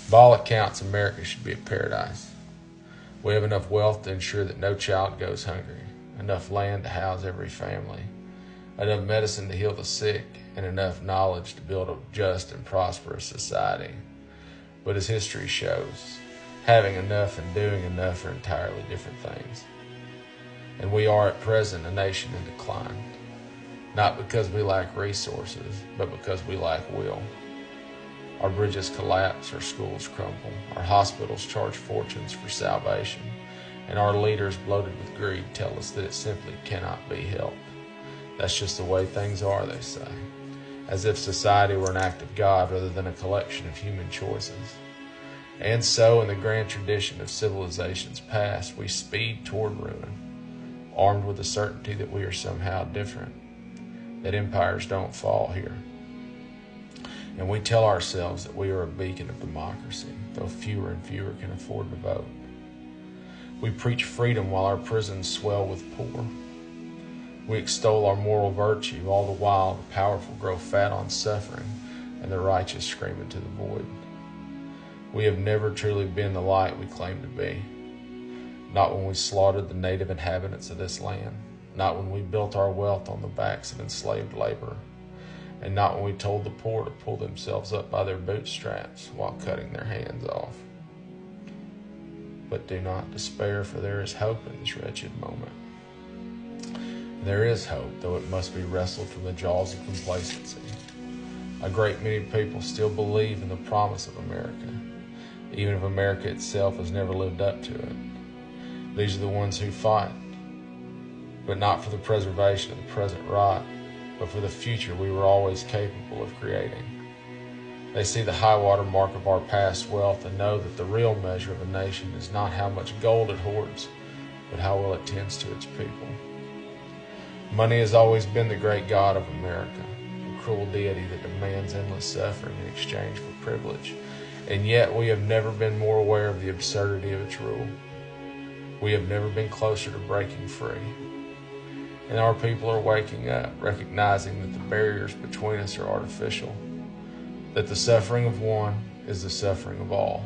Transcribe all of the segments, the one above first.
By all accounts, America should be a paradise. We have enough wealth to ensure that no child goes hungry, enough land to house every family, enough medicine to heal the sick, and enough knowledge to build a just and prosperous society. But as history shows, having enough and doing enough are entirely different things. And we are at present a nation in decline, not because we lack resources, but because we lack will. Our bridges collapse, our schools crumble, our hospitals charge fortunes for salvation, and our leaders bloated with greed tell us that it simply cannot be helped. That's just the way things are, they say, as if society were an act of God rather than a collection of human choices. And so, in the grand tradition of civilizations past, we speed toward ruin, armed with the certainty that we are somehow different, that empires don't fall here. And we tell ourselves that we are a beacon of democracy, though fewer and fewer can afford to vote. We preach freedom while our prisons swell with poor. We extol our moral virtue, all the while the powerful grow fat on suffering and the righteous scream into the void. We have never truly been the light we claim to be. Not when we slaughtered the native inhabitants of this land, not when we built our wealth on the backs of enslaved labor, and not when we told the poor to pull themselves up by their bootstraps while cutting their hands off. But do not despair, for there is hope in this wretched moment. There is hope, though it must be wrestled from the jaws of complacency. A great many people still believe in the promise of America, even if America itself has never lived up to it. These are the ones who fight, but not for the preservation of the present right, but for the future we were always capable of creating. They see the high water mark of our past wealth and know that the real measure of a nation is not how much gold it hoards, but how well it tends to its people. Money has always been the great god of America, a cruel deity that demands endless suffering in exchange for privilege, and yet we have never been more aware of the absurdity of its rule. We have never been closer to breaking free. And our people are waking up, recognizing that the barriers between us are artificial, that the suffering of one is the suffering of all.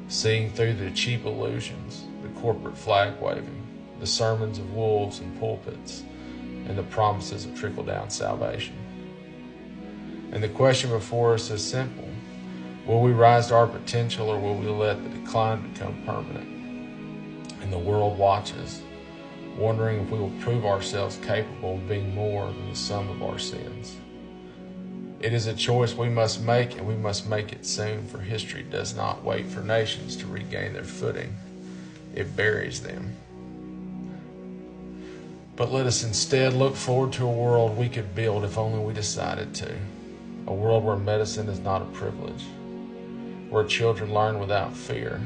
Seeing through the cheap illusions, the corporate flag waving, the sermons of wolves in pulpits, and the promises of trickle-down salvation. And the question before us is simple. Will we rise to our potential, or will we let the decline become permanent? And the world watches, wondering if we will prove ourselves capable of being more than the sum of our sins. It is a choice we must make, and we must make it soon, for history does not wait for nations to regain their footing. It buries them. But let us instead look forward to a world we could build if only we decided to. A world where medicine is not a privilege, where children learn without fear,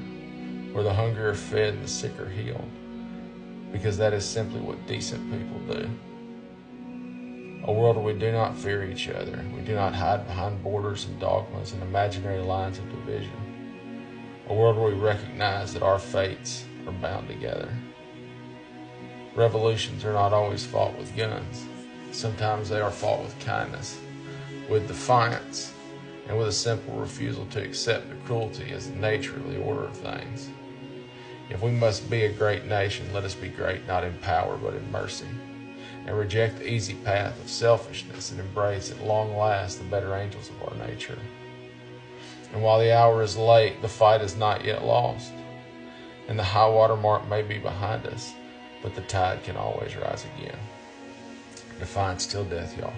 where the hungry are fed and the sick are healed, because that is simply what decent people do. A world where we do not fear each other, we do not hide behind borders and dogmas and imaginary lines of division. A world where we recognize that our fates are bound together. Revolutions are not always fought with guns. Sometimes they are fought with kindness, with defiance, and with a simple refusal to accept the cruelty as the nature of the order of things. If we must be a great nation, let us be great not in power but in mercy, and reject the easy path of selfishness and embrace at long last the better angels of our nature. And while the hour is late, the fight is not yet lost, and the high water mark may be behind us, but the tide can always rise again. Defiance till death, y'all.